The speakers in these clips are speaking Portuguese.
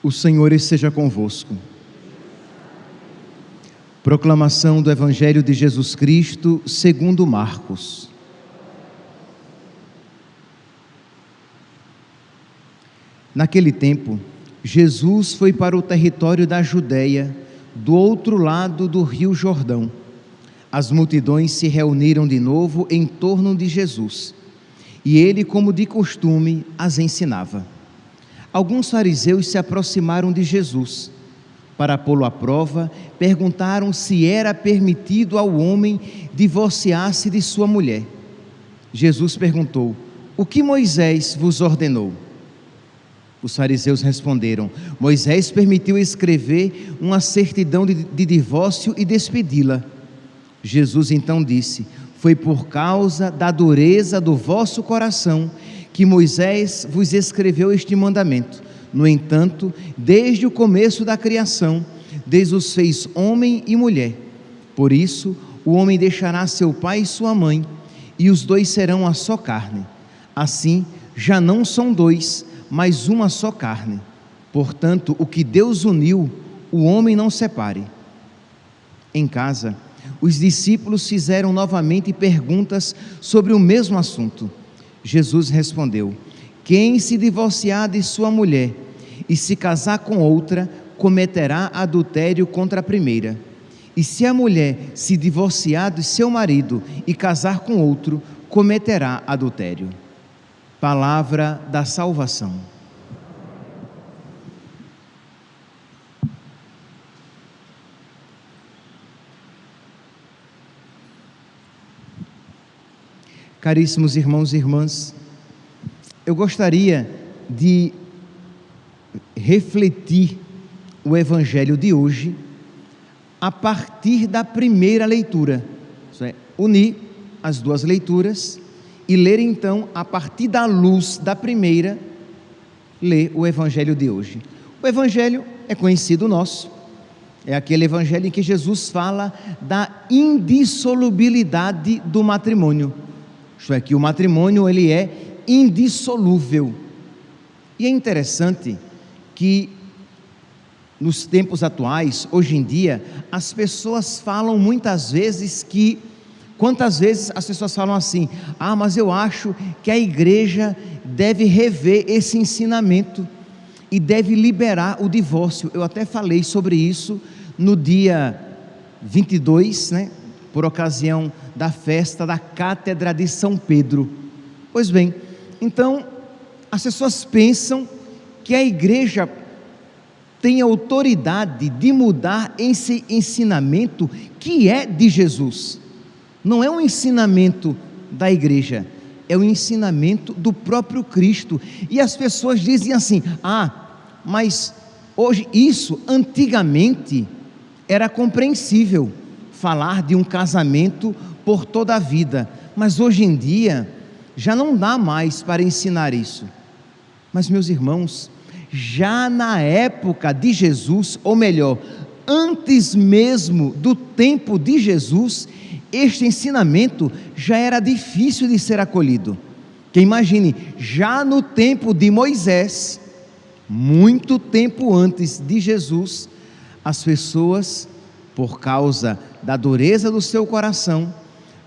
O Senhor esteja convosco. Proclamação do Evangelho de Jesus Cristo segundo Marcos. Naquele tempo, Jesus foi para o território da Judéia, do outro lado do rio Jordão. As multidões se reuniram de novo em torno de Jesus, e ele, como de costume, as ensinava. Alguns fariseus se aproximaram de Jesus. Para pô-lo à prova, perguntaram se era permitido ao homem divorciar-se de sua mulher. Jesus perguntou: o que Moisés vos ordenou? Os fariseus responderam: Moisés permitiu escrever uma certidão de divórcio e despedi-la. Jesus então disse: foi por causa da dureza do vosso coração que Moisés vos escreveu este mandamento. No entanto, desde o começo da criação, Deus os fez homem e mulher. Por isso, o homem deixará seu pai e sua mãe, e os dois serão uma só carne. Assim, já não são dois, mas uma só carne. Portanto, o que Deus uniu, o homem não separe. Em casa, os discípulos fizeram novamente perguntas sobre o mesmo assunto. Jesus respondeu: quem se divorciar de sua mulher e se casar com outra, cometerá adultério contra a primeira. E se a mulher se divorciar de seu marido e casar com outro, cometerá adultério. Palavra da salvação. Caríssimos irmãos e irmãs, eu gostaria de refletir o Evangelho de hoje a partir da primeira leitura, isso é, unir as duas leituras e ler então, a partir da luz da primeira, ler o Evangelho de hoje. O Evangelho é conhecido nosso, é aquele Evangelho em que Jesus fala da indissolubilidade do matrimônio. Isto é, que o matrimônio ele é indissolúvel. E é interessante que nos tempos atuais, hoje em dia, as pessoas falam muitas vezes que, quantas vezes as pessoas falam assim: ah, mas eu acho que a igreja deve rever esse ensinamento e deve liberar o divórcio. Eu até falei sobre isso no dia 22, né? Por ocasião da festa da Cátedra de São Pedro. Pois bem, então as pessoas pensam que a igreja tem autoridade de mudar esse ensinamento que é de Jesus. Não é um ensinamento da igreja, é um ensinamento do próprio Cristo. E as pessoas dizem assim: ah, mas hoje isso, antigamente, era compreensível falar de um casamento por toda a vida, mas hoje em dia já não dá mais para ensinar isso. Mas, meus irmãos, já na época de Jesus, ou melhor, antes mesmo do tempo de Jesus, este ensinamento já era difícil de ser acolhido. Que imagine, já no tempo de Moisés, muito tempo antes de Jesus, as pessoas, por causa da dureza do seu coração,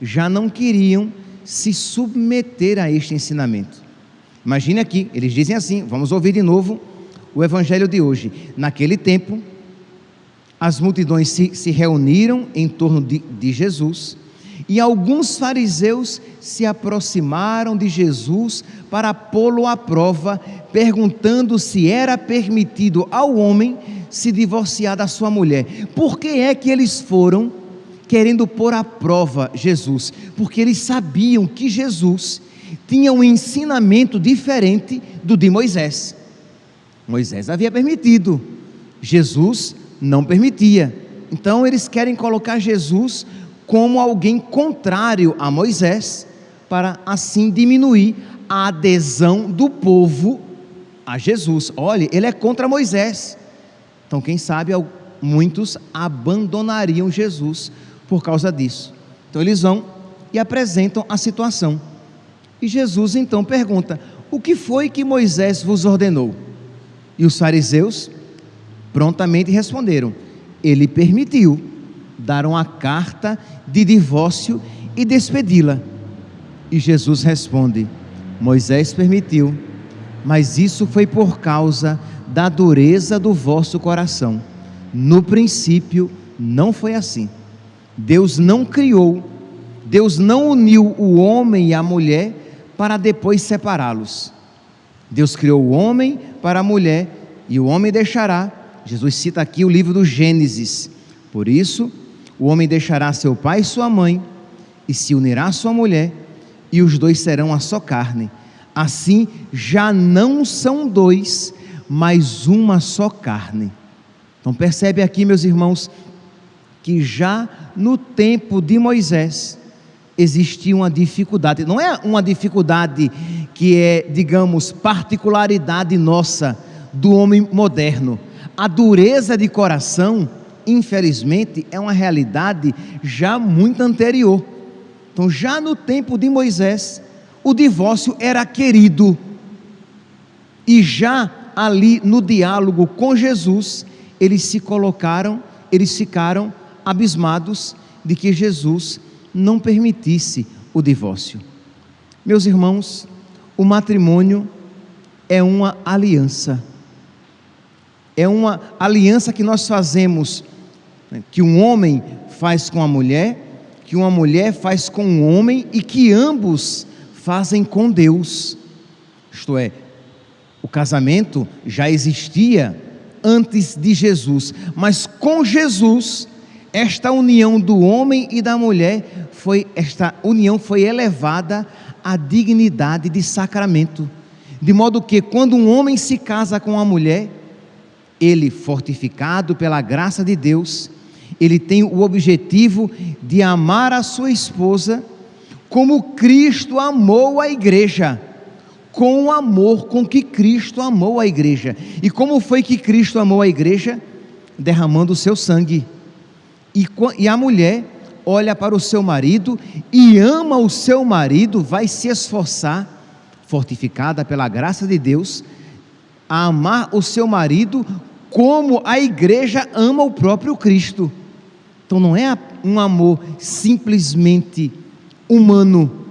já não queriam se submeter a este ensinamento. Imagine aqui, eles dizem assim, vamos ouvir de novo o Evangelho de hoje. Naquele tempo, as multidões se reuniram em torno de Jesus, e alguns fariseus se aproximaram de Jesus para pô-lo à prova, perguntando se era permitido ao homem se divorciar da sua mulher. Por que é que eles foram querendo pôr à prova Jesus? Porque eles sabiam que Jesus tinha um ensinamento diferente do de Moisés. Moisés havia permitido, Jesus não permitia. Então eles querem colocar Jesus como alguém contrário a Moisés, para assim diminuir a adesão do povo a Jesus. Olha, ele é contra Moisés. Então quem sabe muitos abandonariam Jesus por causa disso. Então eles vão e apresentam a situação. E Jesus então pergunta: o que foi que Moisés vos ordenou? E os fariseus Prontamente responderam: ele permitiu. Daram a carta de divórcio e despedi-la. E Jesus responde: Moisés permitiu, mas isso foi por causa da dureza do vosso coração. No princípio não foi assim. Deus não criou, Deus não uniu o homem e a mulher para depois separá-los. Deus criou o homem para a mulher, e o homem deixará. Jesus cita aqui o livro do Gênesis. Por isso, o homem deixará seu pai e sua mãe, e se unirá à sua mulher, e os dois serão a só carne. Assim, já não são dois, mas uma só carne. Então percebe aqui, meus irmãos, que já no tempo de Moisés existia uma dificuldade. Não é uma dificuldade que é, digamos, particularidade nossa, do homem moderno. A dureza de coração, infelizmente, é uma realidade já muito anterior. Então, já no tempo de Moisés, o divórcio era querido. E já ali no diálogo com Jesus, eles ficaram abismados de que Jesus não permitisse o divórcio. Meus irmãos, o matrimônio é uma aliança. É uma aliança que nós fazemos, que um homem faz com a mulher, que uma mulher faz com um homem e que ambos fazem com Deus. Isto é, o casamento já existia antes de Jesus, mas com Jesus, esta união do homem e da mulher, esta união foi elevada à dignidade de sacramento, de modo que quando um homem se casa com uma mulher, ele, fortificado pela graça de Deus, ele tem o objetivo de amar a sua esposa como Cristo amou a igreja, com o amor com que Cristo amou a igreja. E como foi que Cristo amou a igreja? Derramando o seu sangue. E a mulher olha para o seu marido e ama o seu marido, vai se esforçar, fortificada pela graça de Deus, a amar o seu marido como a igreja ama o próprio Cristo. Então não é um amor simplesmente humano,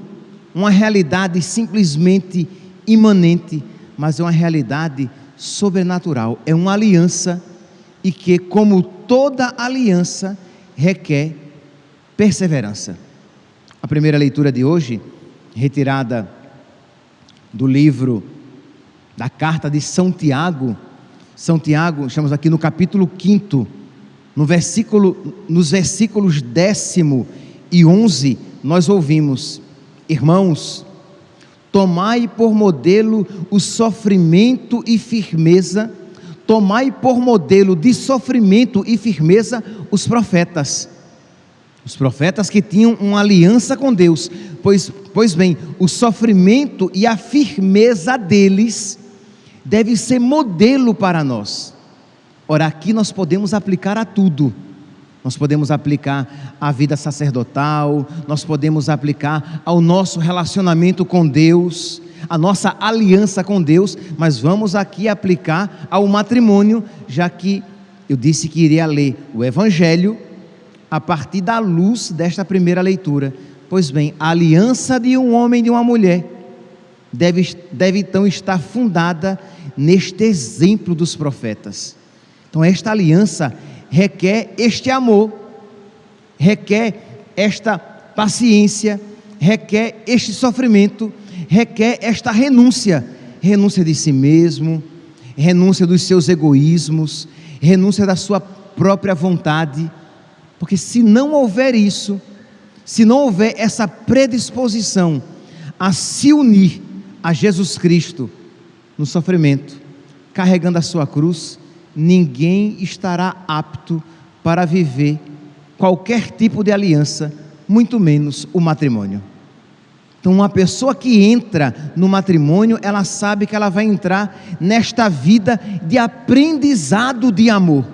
uma realidade simplesmente imanente, mas é uma realidade sobrenatural, é uma aliança, e que, como toda aliança, requer perseverança. A primeira leitura de hoje, retirada do livro da carta de São Tiago, estamos aqui no capítulo 5, nos versículos 10 e 11, nós ouvimos: irmãos, tomai por modelo o sofrimento e firmeza, tomai por modelo de sofrimento e firmeza os profetas que tinham uma aliança com Deus, pois bem, o sofrimento e a firmeza deles deve ser modelo para nós. Ora, aqui nós podemos aplicar a tudo. Nós podemos aplicar à vida sacerdotal, nós podemos aplicar ao nosso relacionamento com Deus, a nossa aliança com Deus, mas vamos aqui aplicar ao matrimônio, já que eu disse que iria ler o Evangelho a partir da luz desta primeira leitura. Pois bem, a aliança de um homem e de uma mulher deve então estar fundada neste exemplo dos profetas. Então esta aliança requer este amor, requer esta paciência, requer este sofrimento, requer esta renúncia de si mesmo, renúncia dos seus egoísmos, renúncia da sua própria vontade, porque se não houver isso, se não houver essa predisposição a se unir a Jesus Cristo no sofrimento, carregando a sua cruz, ninguém estará apto para viver qualquer tipo de aliança, muito menos o matrimônio. Então, uma pessoa que entra no matrimônio, ela sabe que ela vai entrar nesta vida de aprendizado de amor,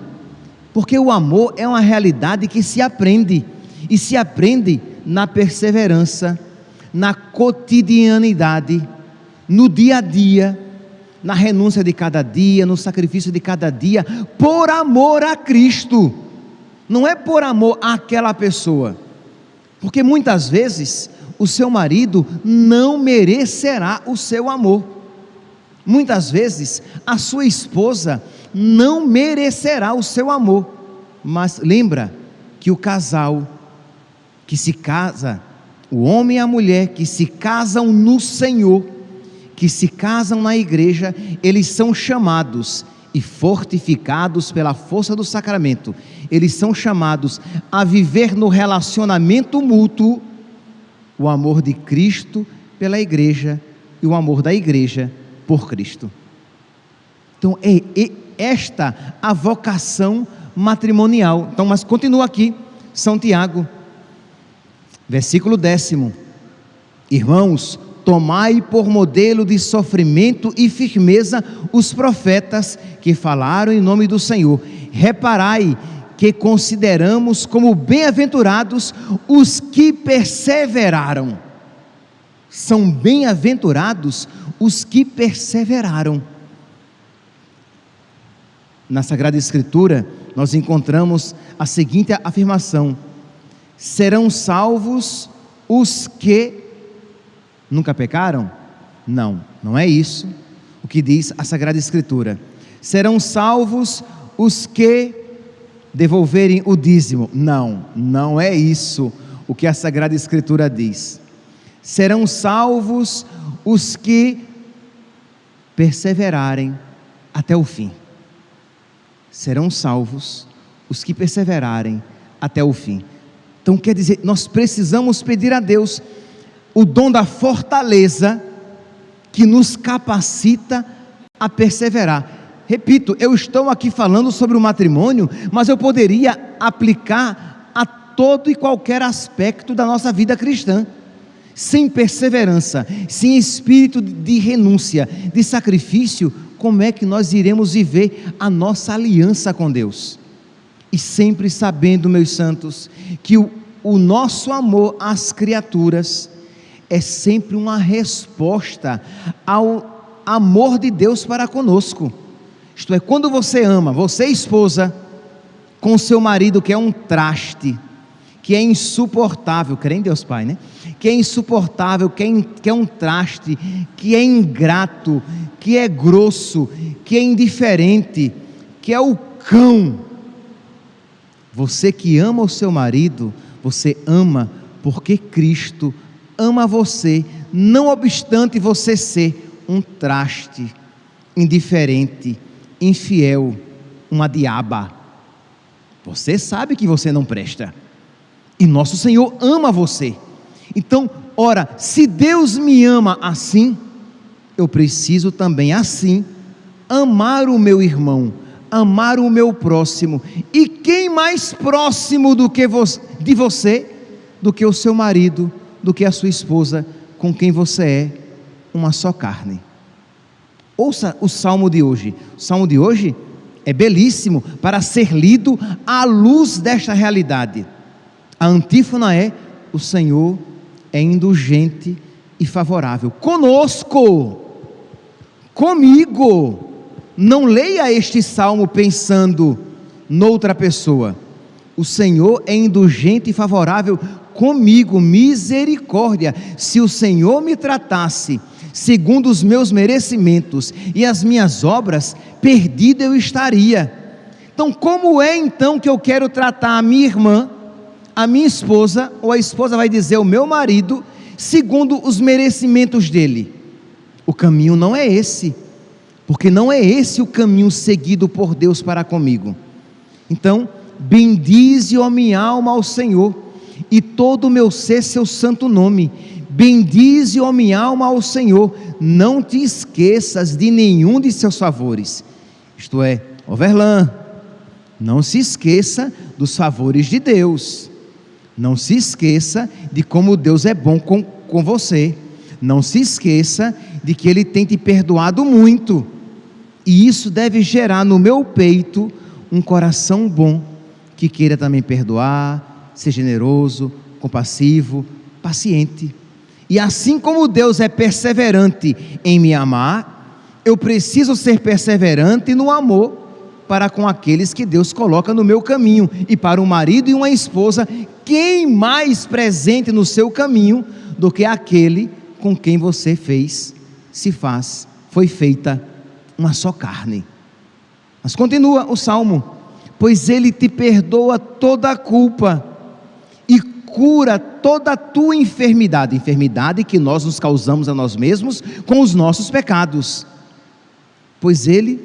porque o amor é uma realidade que se aprende, e se aprende na perseverança, na cotidianidade, no dia a dia, na renúncia de cada dia, no sacrifício de cada dia, por amor a Cristo. Não é por amor àquela pessoa, porque muitas vezes o seu marido não merecerá o seu amor. Muitas vezes a sua esposa não merecerá o seu amor. Mas lembra que o casal que se casa, o homem e a mulher que se casam no Senhor, que se casam na igreja, eles são chamados e fortificados pela força do sacramento, eles são chamados a viver no relacionamento mútuo o amor de Cristo pela igreja e o amor da igreja por Cristo. Então é esta a vocação matrimonial. Então, mas continua aqui, São Tiago, versículo 10: irmãos, tomai por modelo de sofrimento e firmeza os profetas que falaram em nome do Senhor. Reparai que consideramos como bem-aventurados os que perseveraram. São bem-aventurados os que perseveraram. Na Sagrada Escritura, nós encontramos a seguinte afirmação: serão salvos os que nunca pecaram? Não, não é isso o que diz a Sagrada Escritura. Serão salvos os que devolverem o dízimo? Não, não é isso o que a Sagrada Escritura diz. Serão salvos os que perseverarem até o fim. Serão salvos os que perseverarem até o fim. Então quer dizer, nós precisamos pedir a Deus o dom da fortaleza que nos capacita a perseverar. Repito, eu estou aqui falando sobre o matrimônio, mas eu poderia aplicar a todo e qualquer aspecto da nossa vida cristã. Sem perseverança, sem espírito de renúncia, de sacrifício, como é que nós iremos viver a nossa aliança com Deus? E sempre sabendo, meus santos, que o nosso amor às criaturas é sempre uma resposta ao amor de Deus para conosco. Isto é, quando você ama, você esposa, com seu marido que é um traste, que é insuportável, crê em Deus Pai, né? Que é insuportável, que é um traste, que é ingrato, que é grosso, que é indiferente, que é o cão. Você que ama o seu marido, você ama porque Cristo ama você, não obstante você ser um traste, indiferente, infiel, uma diaba. Você sabe que você não presta, e nosso Senhor ama você. Então, ora, se Deus me ama assim, eu preciso também assim amar o meu irmão, amar o meu próximo. E quem mais próximo de você do que o seu marido, do que a sua esposa, com quem você é uma só carne? Ouça o salmo de hoje. O salmo de hoje é belíssimo para ser lido à luz desta realidade. A antífona é: o Senhor é indulgente e favorável conosco, comigo. Não leia este salmo pensando noutra pessoa. O Senhor é indulgente e favorável comigo, misericórdia. Se o Senhor me tratasse segundo os meus merecimentos e as minhas obras, perdido eu estaria. Então, como é então que eu quero tratar a minha irmã, a minha esposa, ou a esposa vai dizer o meu marido, segundo os merecimentos dele? O caminho não é esse, porque não é esse o caminho seguido por Deus para comigo. Então, bendize, ó minha alma, ao Senhor, e todo o meu ser seu santo nome. Bendize, ó minha alma, ao Senhor, não te esqueças de nenhum de seus favores. Isto é, Overlan, não se esqueça dos favores de Deus. Não se esqueça de como Deus é bom com você. Não se esqueça de que Ele tem te perdoado muito. E isso deve gerar no meu peito um coração bom, que queira também perdoar, ser generoso, compassivo, paciente. E assim como Deus é perseverante em me amar, Eu preciso ser perseverante no amor para com aqueles que Deus coloca no meu caminho. E para um marido e uma esposa, quem mais presente no seu caminho do que aquele com quem você foi feita uma só carne. Mas continua o Salmo: pois Ele te perdoa toda a culpa e cura toda a tua enfermidade, enfermidade que nós nos causamos a nós mesmos com os nossos pecados. Pois Ele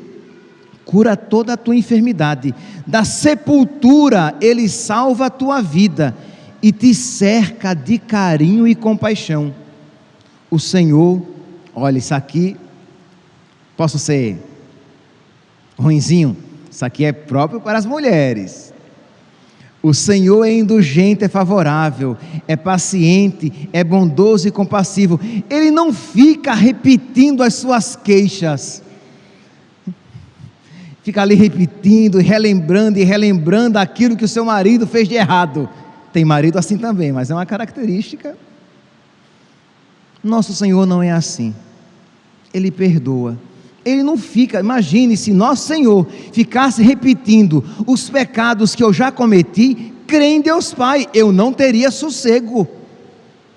cura toda a tua enfermidade, da sepultura Ele salva a tua vida e te cerca de carinho e compaixão. O Senhor, olha, isso aqui, posso ser ruinzinho? Isso aqui é próprio para as mulheres. O Senhor é indulgente, é favorável, é paciente, é bondoso e compassivo. Ele não fica repetindo as suas queixas, fica ali repetindo, relembrando e relembrando aquilo que o seu marido fez de errado. Tem marido assim também, mas é uma característica. Nosso Senhor não é assim. Ele perdoa. Ele não fica, imagine se nosso Senhor ficasse repetindo os pecados que eu já cometi, crê em Deus Pai, eu não teria sossego,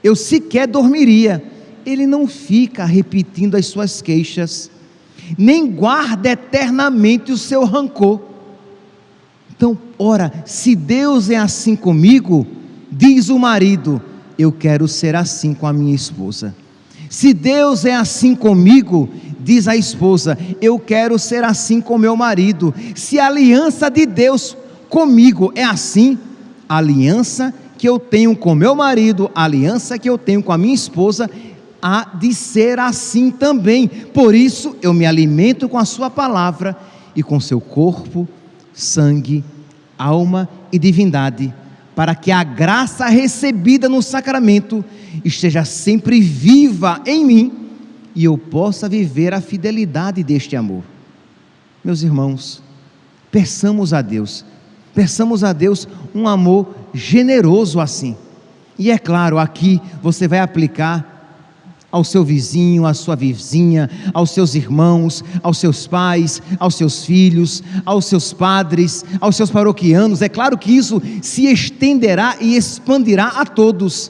eu sequer dormiria. Ele não fica repetindo as suas queixas, nem guarda eternamente o seu rancor. Então, ora, se Deus é assim comigo, diz o marido, eu quero ser assim com a minha esposa. Se Deus é assim comigo, diz a esposa, eu quero ser assim com meu marido. Se a aliança de Deus comigo é assim, a aliança que eu tenho com meu marido, a aliança que eu tenho com a minha esposa, há de ser assim também. Por isso eu me alimento com a sua palavra e com seu corpo, sangue, alma e divindade, para que a graça recebida no sacramento esteja sempre viva em mim e eu possa viver a fidelidade deste amor. Meus irmãos, peçamos a Deus um amor generoso assim. E é claro, aqui você vai aplicar ao seu vizinho, à sua vizinha, aos seus irmãos, aos seus pais, aos seus filhos, aos seus padres, aos seus paroquianos. É claro que isso se estenderá e expandirá a todos,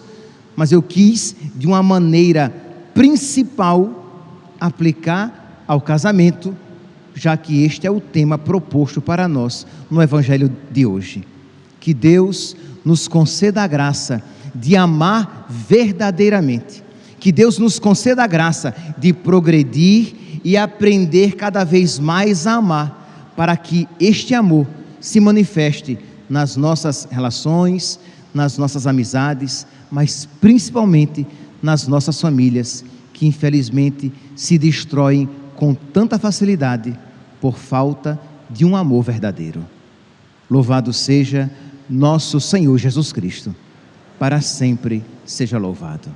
mas eu quis de uma maneira principal aplicar ao casamento, já que este é o tema proposto para nós no Evangelho de hoje. Que Deus nos conceda a graça de amar verdadeiramente, que Deus nos conceda a graça de progredir e aprender cada vez mais a amar, para que este amor se manifeste nas nossas relações, nas nossas amizades, mas principalmente nas nossas famílias, que infelizmente se destroem com tanta facilidade por falta de um amor verdadeiro. Louvado seja nosso Senhor Jesus Cristo, para sempre seja louvado.